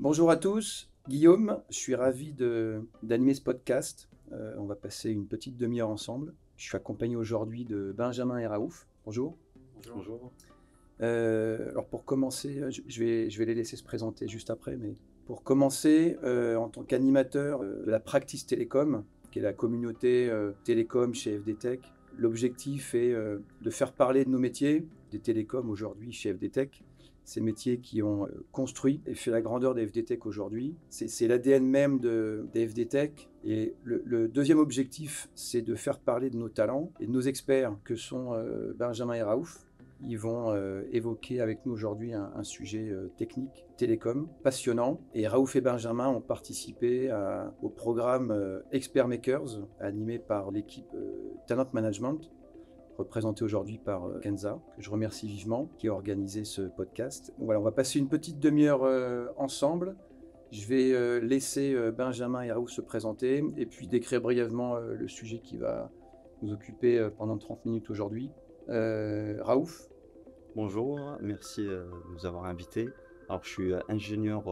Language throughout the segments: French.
Bonjour à tous, Guillaume, je suis ravi d'animer ce podcast. On va passer une petite demi-heure ensemble. Je suis accompagné aujourd'hui de Benjamin et Raouf. Bonjour. Bonjour. Alors pour commencer, je vais les laisser se présenter juste après, mais pour commencer, en tant qu'animateur de la Practice Télécom, qui est la communauté télécom chez FD Tech, l'objectif est de faire parler de nos métiers, des télécoms aujourd'hui chez FD Tech, ces métiers qui ont construit et fait la grandeur des FD Tech aujourd'hui. C'est l'ADN même des FD Tech. Et le deuxième objectif, c'est de faire parler de nos talents et de nos experts que sont Benjamin et Raouf. Ils vont évoquer avec nous aujourd'hui un sujet technique, télécom, passionnant. Et Raouf et Benjamin ont participé au programme Expert Makers, animé par l'équipe Talent Management, représenté aujourd'hui par Kenza, que je remercie vivement, qui a organisé ce podcast. Donc voilà, on va passer une petite demi-heure ensemble. Je vais laisser Benjamin et Raouf se présenter et puis décrire brièvement le sujet qui va nous occuper pendant 30 minutes aujourd'hui. Raouf. Bonjour, merci de nous avoir invités. Alors, je suis ingénieur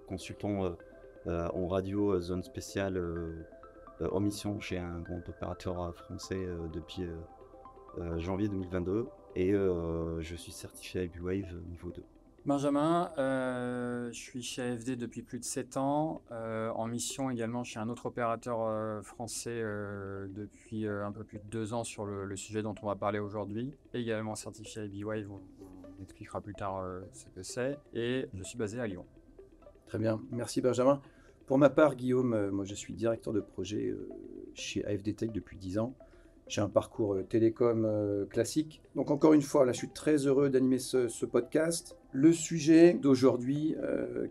consultant en radio zone spéciale en mission chez un grand opérateur français depuis janvier 2022 et je suis certifié IBwave niveau 2. Benjamin, je suis chez AFD depuis plus de 7 ans, en mission également chez un autre opérateur français depuis un peu plus de 2 ans sur le sujet dont on va parler aujourd'hui, également certifié IBwave, on expliquera plus tard ce que c'est, et je suis basé à Lyon. Très bien, merci Benjamin. Pour ma part, Guillaume, moi je suis directeur de projet chez AFD Tech depuis 10 ans. J'ai un parcours télécom classique. Donc encore une fois, là, je suis très heureux d'animer ce podcast. Le sujet d'aujourd'hui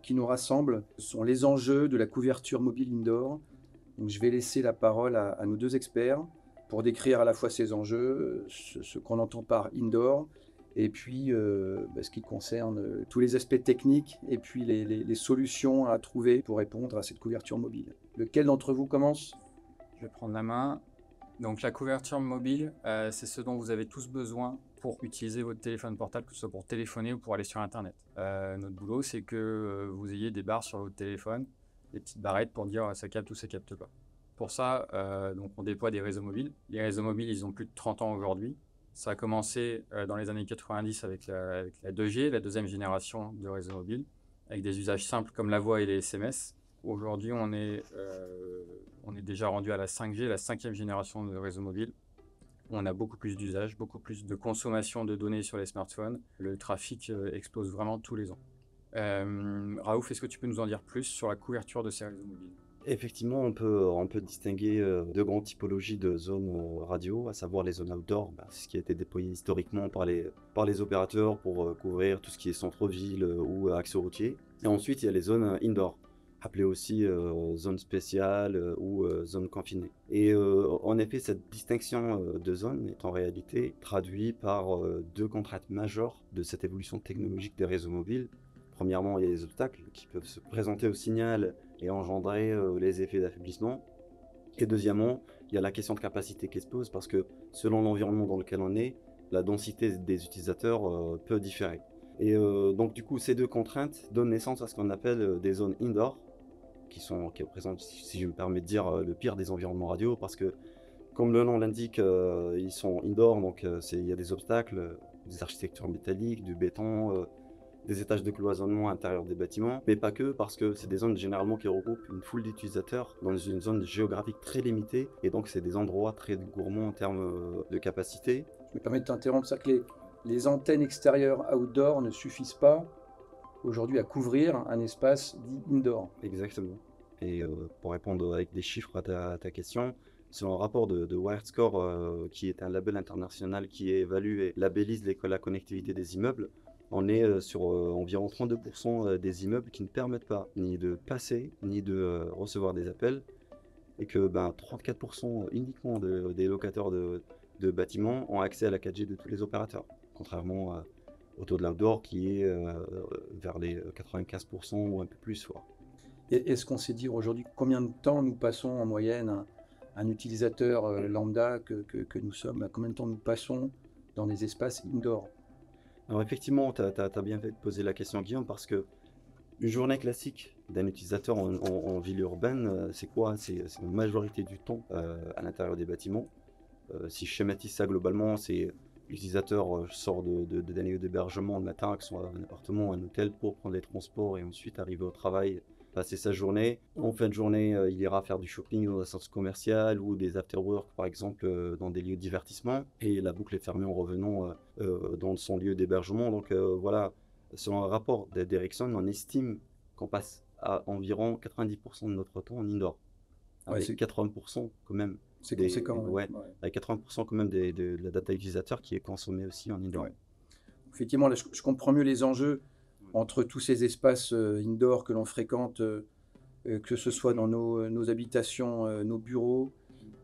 qui nous rassemble sont les enjeux de la couverture mobile indoor. Donc je vais laisser la parole à nos deux experts pour décrire à la fois ces enjeux, ce qu'on entend par indoor, et puis ce qui concerne tous les aspects techniques et puis les solutions à trouver pour répondre à cette couverture mobile. Lequel d'entre vous commence ? Je vais prendre la main. Donc la couverture mobile, c'est ce dont vous avez tous besoin pour utiliser votre téléphone portable, que ce soit pour téléphoner ou pour aller sur Internet. Notre boulot, c'est que vous ayez des barres sur votre téléphone, des petites barrettes pour dire ça capte ou ça capte pas. Pour ça, donc on déploie des réseaux mobiles. Les réseaux mobiles, ils ont plus de 30 ans aujourd'hui. Ça a commencé dans les années 90 avec la 2G, la deuxième génération de réseaux mobiles, avec des usages simples comme la voix et les SMS. Aujourd'hui, on est déjà rendu à la 5G, la cinquième génération de réseaux mobiles. On a beaucoup plus d'usages, beaucoup plus de consommation de données sur les smartphones. Le trafic explose vraiment tous les ans. Raouf, est-ce que tu peux nous en dire plus sur la couverture de ces réseaux mobiles ? Effectivement, on peut distinguer deux grandes typologies de zones radio, à savoir les zones outdoor, c'est ce qui a été déployé historiquement par les opérateurs pour couvrir tout ce qui est centre-ville ou axe routier. Et ensuite, il y a les zones indoor, appelées aussi zones spéciales ou zones confinées. Et en effet, cette distinction de zones est en réalité traduite par deux contraintes majeures de cette évolution technologique des réseaux mobiles. Premièrement, il y a les obstacles qui peuvent se présenter au signal et engendrer les effets d'affaiblissement. Et deuxièmement, il y a la question de capacité qui se pose parce que selon l'environnement dans lequel on est, la densité des utilisateurs peut différer. Et donc du coup, ces deux contraintes donnent naissance à ce qu'on appelle des zones indoor, qui représentent, si je me permets de dire, le pire des environnements radio, parce que comme le nom l'indique, ils sont indoor, donc il y a des obstacles, des architectures métalliques, du béton, des étages de cloisonnement à l'intérieur des bâtiments, mais pas que, parce que c'est des zones généralement qui regroupent une foule d'utilisateurs dans une zone géographique très limitée, et donc c'est des endroits très gourmands en termes de capacité. Je me permets de t'interrompre, c'est que les antennes extérieures outdoor ne suffisent pas aujourd'hui à couvrir un espace dit indoor. Exactement. Et pour répondre avec des chiffres à ta question, selon un rapport de WiredScore, qui est un label international qui évalue et labellise la connectivité des immeubles, on est sur environ 32% des immeubles qui ne permettent pas ni de passer, ni de recevoir des appels, et que 34% uniquement des locataires de bâtiments ont accès à la 4G de tous les opérateurs, contrairement au taux de l'outdoor qui est vers les 95% ou un peu plus. Et est-ce qu'on sait dire aujourd'hui combien de temps nous passons en moyenne, un utilisateur lambda que nous sommes, combien de temps nous passons dans des espaces indoor ? Alors effectivement, tu as bien fait de poser la question, Guillaume, parce que Une journée classique d'un utilisateur en ville urbaine, c'est quoi? C'est la majorité du temps à l'intérieur des bâtiments. Si je schématise ça globalement, c'est l'utilisateur sort d'un lieu d'hébergement le matin, que ce soit un appartement, un hôtel, pour prendre les transports et ensuite arriver au travail, passer sa journée. En fin de journée, il ira faire du shopping dans un centre commercial ou des after-work, par exemple, dans des lieux de divertissement. Et la boucle est fermée en revenant dans son lieu d'hébergement. Donc voilà, selon un rapport d'Ericsson, on estime qu'on passe à environ 90% de notre temps en indoor, Ouais, avec 80% quand même c'est conséquent. ouais, avec 80% quand même de la data utilisateur qui est consommée aussi en indoor. Ouais. Effectivement, là, je comprends mieux les enjeux entre tous ces espaces indoor que l'on fréquente, que ce soit dans nos habitations, nos bureaux,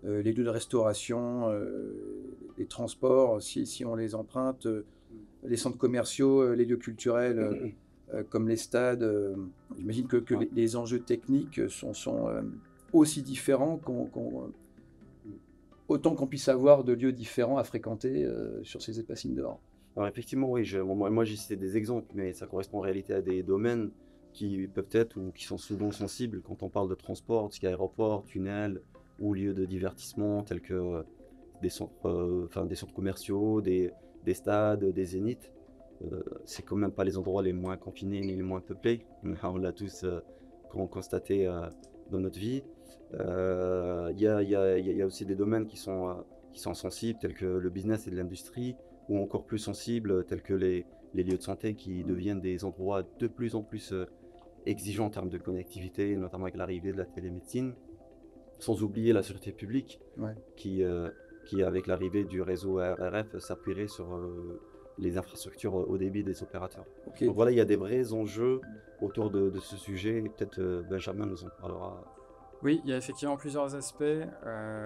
les lieux de restauration, les transports, si on les emprunte, les centres commerciaux, les lieux culturels comme les stades. J'imagine que Ouais. les enjeux techniques sont aussi différents autant qu'on puisse avoir de lieux différents à fréquenter sur ces espaces indoor. Alors effectivement, oui, moi j'ai cité des exemples, mais ça correspond en réalité à des domaines qui peuvent être ou qui sont souvent sensibles quand on parle de transport, tout ce qui est aéroport, tunnel ou lieux de divertissement tels que des centres commerciaux, des stades, des zéniths. C'est quand même pas les endroits les moins confinés ni les moins peuplés. On l'a tous constaté dans notre vie. Il y a aussi des domaines qui sont sensibles, tels que le business et l'industrie, ou encore plus sensibles, tels que les lieux de santé qui deviennent des endroits de plus en plus exigeants en termes de connectivité, notamment avec l'arrivée de la télémédecine, sans oublier la sûreté publique, Ouais. qui avec l'arrivée du réseau RF, s'appuierait sur les infrastructures haut débit des opérateurs. Ok. Donc voilà, il y a des vrais enjeux autour de ce sujet, et peut-être Benjamin nous en parlera. Oui, il y a effectivement plusieurs aspects.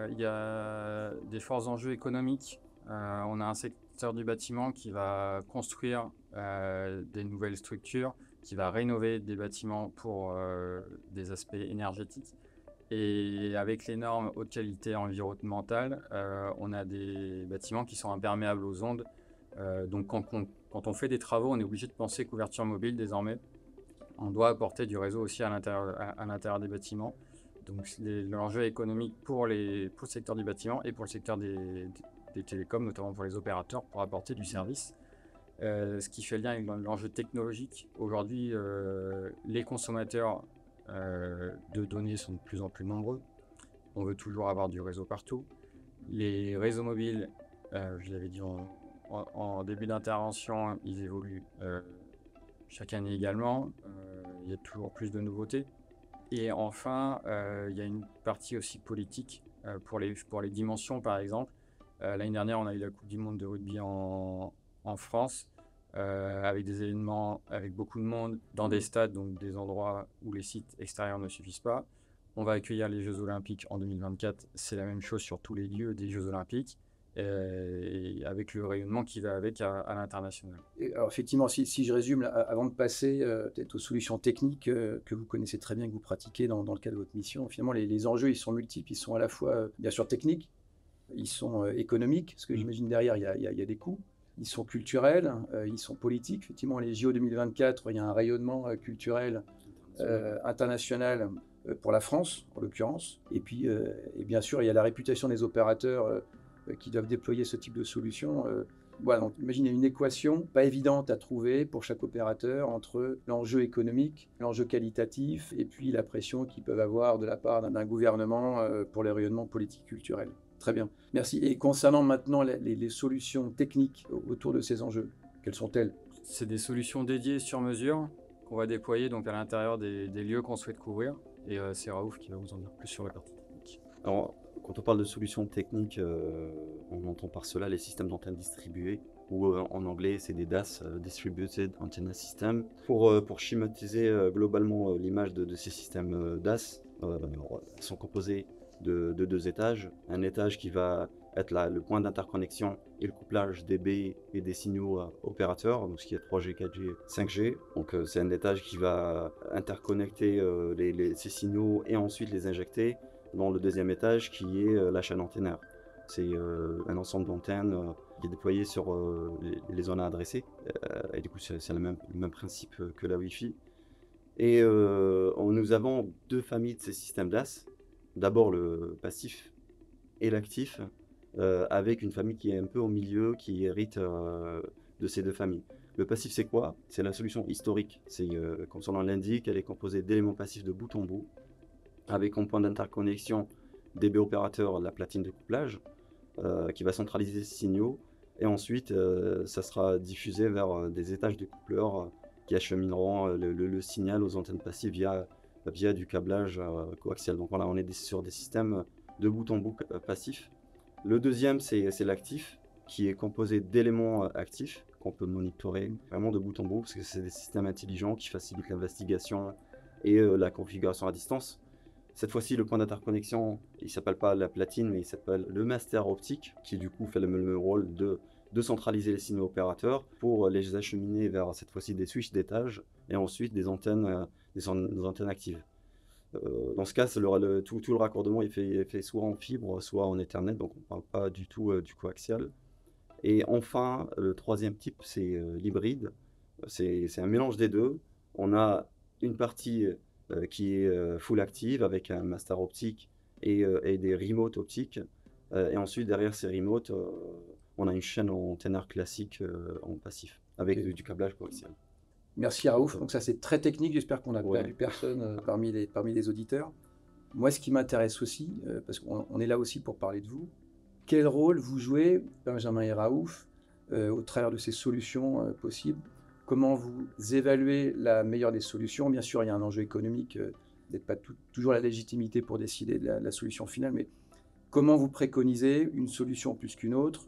Il y a des forts enjeux économiques. On a un secteur du bâtiment qui va construire des nouvelles structures, qui va rénover des bâtiments pour des aspects énergétiques. Et avec les normes haute qualité environnementale, on a des bâtiments qui sont imperméables aux ondes. Donc quand on fait des travaux, on est obligé de penser couverture mobile désormais. On doit apporter du réseau aussi à l'intérieur des bâtiments. Donc l'enjeu économique pour le secteur du bâtiment et pour le secteur des télécoms, notamment pour les opérateurs, pour apporter du service. Ce qui fait lien avec l'enjeu technologique. Aujourd'hui, les consommateurs de données sont de plus en plus nombreux. On veut toujours avoir du réseau partout. Les réseaux mobiles, je l'avais dit en début d'intervention, ils évoluent chaque année également. Il y a toujours plus de nouveautés. Et enfin, il y a une partie aussi politique pour les dimensions, par exemple. L'année dernière, on a eu la Coupe du Monde de rugby en France, avec des événements, avec beaucoup de monde, dans des stades, donc des endroits où les sites extérieurs ne suffisent pas. On va accueillir les Jeux Olympiques en 2024. C'est la même chose sur tous les lieux des Jeux Olympiques, et avec le rayonnement qui va avec à l'international. Alors effectivement, si je résume, là, avant de passer peut-être aux solutions techniques que vous connaissez très bien, que vous pratiquez dans le cadre de votre mission, finalement, les enjeux, ils sont multiples. Ils sont à la fois, bien sûr, techniques, ils sont économiques, parce que j'imagine derrière, il y a des coûts. Ils sont culturels, ils sont politiques. Effectivement, les JO 2024, il y a un rayonnement culturel international pour la France, en l'occurrence. Et puis, et bien sûr, il y a la réputation des opérateurs qui doivent déployer ce type de solution. Voilà, donc imagine, il y a une équation pas évidente à trouver pour chaque opérateur entre l'enjeu économique, l'enjeu qualitatif et puis la pression qu'ils peuvent avoir de la part d'un gouvernement pour les rayonnements politiques culturels. Très bien, merci. Et concernant maintenant les solutions techniques autour de ces enjeux, quelles sont-elles? C'est des solutions dédiées sur mesure qu'on va déployer donc à l'intérieur des lieux qu'on souhaite couvrir. Et c'est Raouf qui va vous en dire plus sur la partie technique. Alors, quand on parle de solutions techniques, on entend par cela les systèmes d'antennes distribuées, ou en anglais c'est des DAS, Distributed Antenna System. Pour schématiser globalement l'image de ces systèmes DAS, elles sont composées de deux étages. Un étage qui va être le point d'interconnexion et le couplage des baies et des signaux opérateurs, donc ce qui est 3G, 4G, 5G. Donc c'est un étage qui va interconnecter ces signaux et ensuite les injecter dans le deuxième étage qui est la chaîne antennaire. C'est un ensemble d'antennes qui est déployé sur les zones à adresser. Et du coup, c'est le même principe que la Wi-Fi. Et nous avons deux familles de ces systèmes DAS. D'abord le passif et l'actif, avec une famille qui est un peu au milieu, qui hérite de ces deux familles. Le passif, c'est quoi? C'est la solution historique. C'est, comme son nom l'indique, elle est composée d'éléments passifs de bout en bout, avec en point d'interconnexion DB opérateur, la platine de couplage, qui va centraliser ces signaux. Et ensuite, ça sera diffusé vers des étages de coupleurs qui achemineront le signal aux antennes passives via du câblage coaxial. Donc voilà, on est sur des systèmes de bout en bout passifs. Le deuxième, c'est l'actif, qui est composé d'éléments actifs qu'on peut monitorer vraiment de bout en bout, parce que c'est des systèmes intelligents qui facilitent l'investigation et la configuration à distance. Cette fois-ci, le point d'interconnexion, il ne s'appelle pas la platine, mais il s'appelle le master optique, qui du coup fait le même rôle de centraliser les signaux opérateurs pour les acheminer vers cette fois-ci des switches d'étage et ensuite des antennes actives. Dans ce cas, tout le raccordement est fait soit en fibre, soit en Ethernet, donc on ne parle pas du tout du coaxial. Et enfin, le troisième type, c'est l'hybride. C'est un mélange des deux. On a une partie qui est full active avec un master optique et des remote optiques. Et ensuite, derrière ces remotes, on a une chaîne en teneur classique en passif avec du câblage coaxial. Merci Raouf. Donc ça c'est très technique, j'espère qu'on n'a perdu personne parmi les auditeurs. Moi ce qui m'intéresse aussi, parce qu'on est là aussi pour parler de vous, quel rôle vous jouez, Benjamin et Raouf, au travers de ces solutions possibles? Comment vous évaluez la meilleure des solutions? Bien sûr il y a un enjeu économique, peut-être pas toujours la légitimité pour décider de la solution finale, mais comment vous préconisez une solution plus qu'une autre?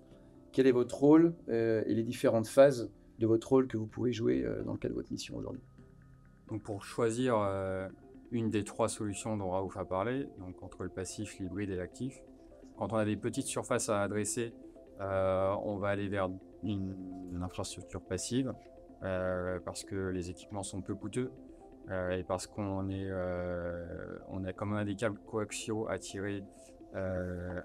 Quel est votre rôle et les différentes phases de votre rôle que vous pouvez jouer dans le cadre de votre mission aujourd'hui? Donc pour choisir une des trois solutions dont Raouf a parlé, donc entre le passif, l'hybride et l'actif, quand on a des petites surfaces à adresser, on va aller vers une infrastructure passive parce que les équipements sont peu coûteux et parce qu'on comme on a des câbles coaxiaux à tirer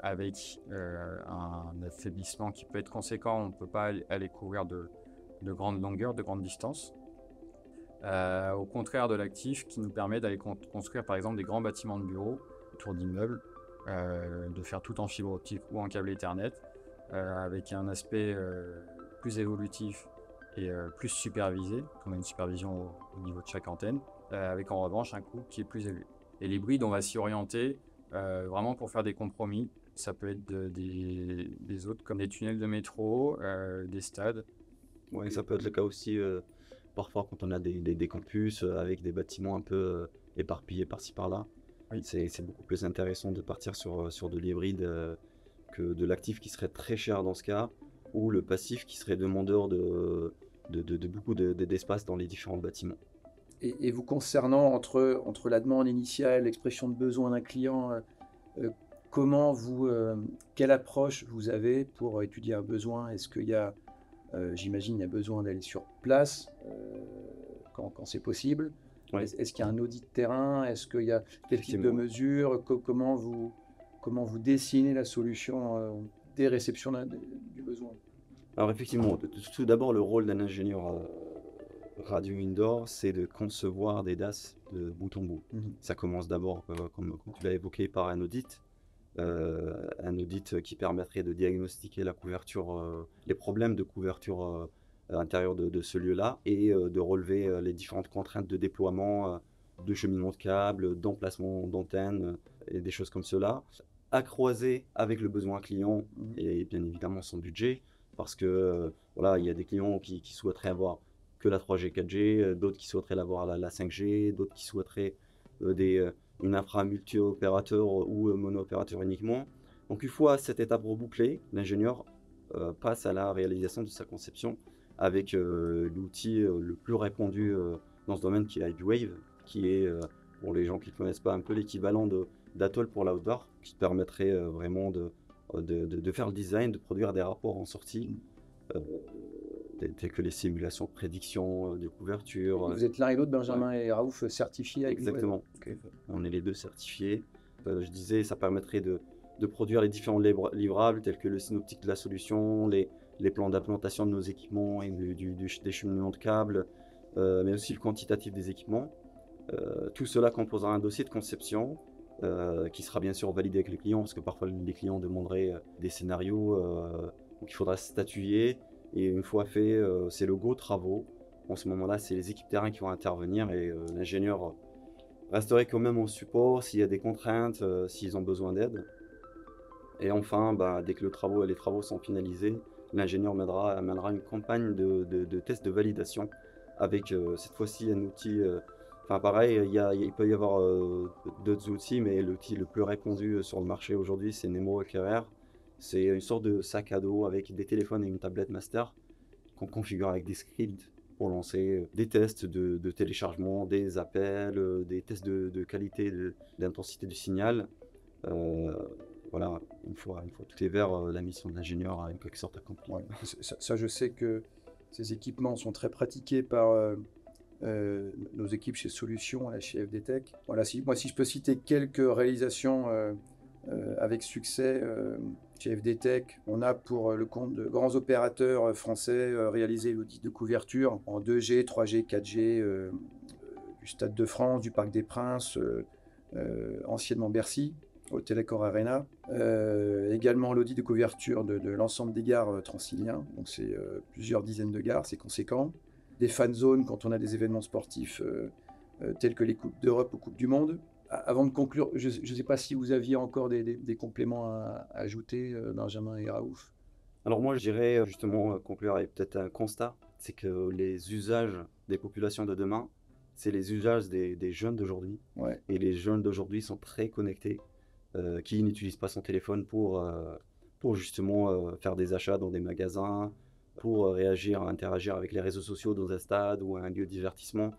avec un affaiblissement qui peut être conséquent, on ne peut pas aller couvrir de grandes longueurs, de grandes distances. Au contraire de l'actif qui nous permet d'aller construire par exemple des grands bâtiments de bureaux autour d'immeubles, de faire tout en fibre optique ou en câble Ethernet, avec un aspect plus évolutif et plus supervisé. On a une supervision au niveau de chaque antenne, avec en revanche un coût qui est plus élevé. Et l'hybride, on va s'y orienter vraiment pour faire des compromis. Ça peut être des autres comme des tunnels de métro, des stades. Oui, ça peut être le cas aussi parfois quand on a des campus avec des bâtiments un peu éparpillés par-ci par-là. Oui. C'est beaucoup plus intéressant de partir sur de l'hybride que de l'actif qui serait très cher dans ce cas, ou le passif qui serait demandeur de beaucoup d'espace dans les différents bâtiments. Et vous concernant entre la demande initiale, l'expression de besoin d'un client, quelle approche vous avez pour étudier un besoin? Est-ce qu'il y a j'imagine il y a besoin d'aller sur place quand c'est possible. Oui. Est-ce qu'il y a un audit de terrain? Est-ce qu'il y a quel type de mesures? Comment vous dessinez la solution des réceptions du besoin? Alors effectivement, tout d'abord le rôle d'un ingénieur radio indoor, c'est de concevoir des DAS de bout en bout. Ça commence d'abord, comme tu l'as évoqué, par un audit. Un audit qui permettrait de diagnostiquer la couverture, les problèmes de couverture à l'intérieur de ce lieu-là et de relever les différentes contraintes de déploiement, de cheminement de câbles, d'emplacement d'antennes et des choses comme cela, à croiser avec le besoin client et bien évidemment son budget, parce que voilà, il y a des clients qui souhaiteraient avoir que la 3G, 4G, d'autres qui souhaiteraient avoir la 5G, d'autres qui souhaiteraient une infra multi-opérateur ou mono-opérateur uniquement. Donc une fois cette étape rebouclée, l'ingénieur passe à la réalisation de sa conception avec l'outil le plus répandu dans ce domaine qui est IBwave, qui est, pour les gens qui ne connaissent pas, un peu l'équivalent d'Atoll pour l'outdoor, qui permettrait vraiment de faire le design, de produire des rapports en sortie, tels que les simulations de prédiction, de couverture. Vous êtes l'un et l'autre, Benjamin et Raouf, certifiés avec Exactement. Okay. On est les deux certifiés. Je disais, ça permettrait de produire les différents livrables tels que le synoptique de la solution, les plans d'implantation de nos équipements et des cheminements de câbles, mais aussi le quantitatif des équipements. Tout cela composera un dossier de conception qui sera bien sûr validé avec les clients, parce que parfois les clients demanderaient des scénarios, donc il faudra statuer, et une fois fait, c'est le go travaux. En ce moment-là, c'est les équipes terrain qui vont intervenir, et l'ingénieur resterait quand même au support s'il y a des contraintes, s'ils ont besoin d'aide. Et enfin, dès que les travaux sont finalisés, l'ingénieur amènera une campagne de tests de validation avec cette fois-ci un outil. Enfin pareil, il peut y avoir d'autres outils, mais l'outil le plus répandu sur le marché aujourd'hui, c'est Nemo OKR. C'est une sorte de sac à dos avec des téléphones et une tablette master qu'on configure avec des scripts pour lancer des tests de téléchargement, des appels, des tests de qualité, d'intensité du signal. Voilà, une fois tout est vert, la mission de l'ingénieur a en quelque sorte accomplie. Ouais, ça, je sais que ces équipements sont très pratiqués par nos équipes chez Solutions, là, chez FDTech. Voilà, si je peux citer quelques réalisations avec succès chez FDTech, on a pour le compte de grands opérateurs français réalisé l'audit de couverture en 2G, 3G, 4G du Stade de France, du Parc des Princes, anciennement Bercy, au Télécor Arena. Également l'audit de couverture de l'ensemble des gares transiliens, donc c'est plusieurs dizaines de gares, c'est conséquent. Des fan zones quand on a des événements sportifs tels que les Coupes d'Europe ou Coupes du Monde. Avant de conclure, je ne sais pas si vous aviez encore des compléments à ajouter, Benjamin et Raouf. Alors moi, je dirais justement conclure avec peut-être un constat, c'est que les usages des populations de demain, c'est les usages des jeunes d'aujourd'hui. Ouais. Et les jeunes d'aujourd'hui sont très connectés, qui n'utilisent pas son téléphone pour justement faire des achats dans des magasins, pour réagir, interagir avec les réseaux sociaux dans un stade ou un lieu de divertissement.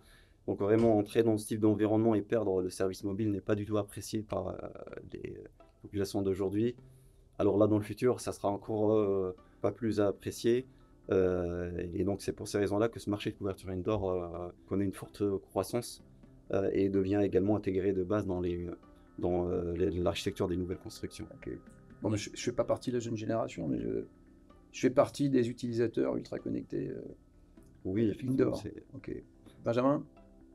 Donc vraiment entrer dans ce type d'environnement et perdre le service mobile n'est pas du tout apprécié par les populations d'aujourd'hui. Alors là, dans le futur, ça sera encore pas plus apprécié. Et donc c'est pour ces raisons-là que ce marché de couverture indoor connaît une forte croissance et devient également intégré de base dans l'architecture des nouvelles constructions. Okay. Bon, je ne fais pas partie de la jeune génération, mais je fais partie des utilisateurs ultra connectés oui, indoor. Okay. Benjamin ?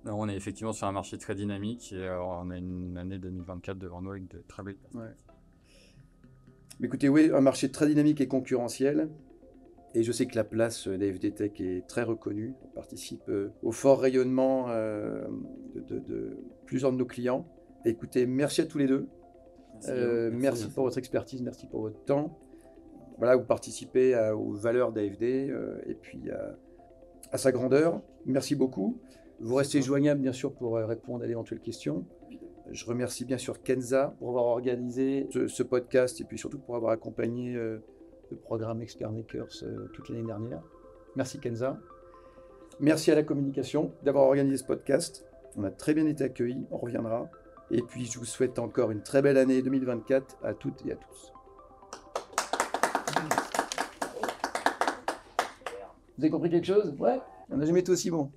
Alors, on est effectivement sur un marché très dynamique et on a une année 2024 devant nous avec de très belles perspectives. Ouais. Écoutez, oui, un marché très dynamique et concurrentiel. Et je sais que la place d'AFDTech est très reconnue. On participe au fort rayonnement de plusieurs de nos clients. Écoutez, merci à tous les deux. Merci pour votre expertise, merci pour votre temps. Voilà, vous participez aux valeurs d'AFD et puis à sa grandeur. Merci beaucoup. Vous restez joignable, bien sûr, pour répondre à d'éventuelles questions. Je remercie bien sûr Kenza pour avoir organisé ce podcast et puis surtout pour avoir accompagné le programme Expert Makers toute l'année dernière. Merci Kenza. Merci à la communication d'avoir organisé ce podcast. On a très bien été accueillis, on reviendra. Et puis je vous souhaite encore une très belle année 2024 à toutes et à tous. Vous avez compris quelque chose? Ouais, on n'a jamais été aussi bon.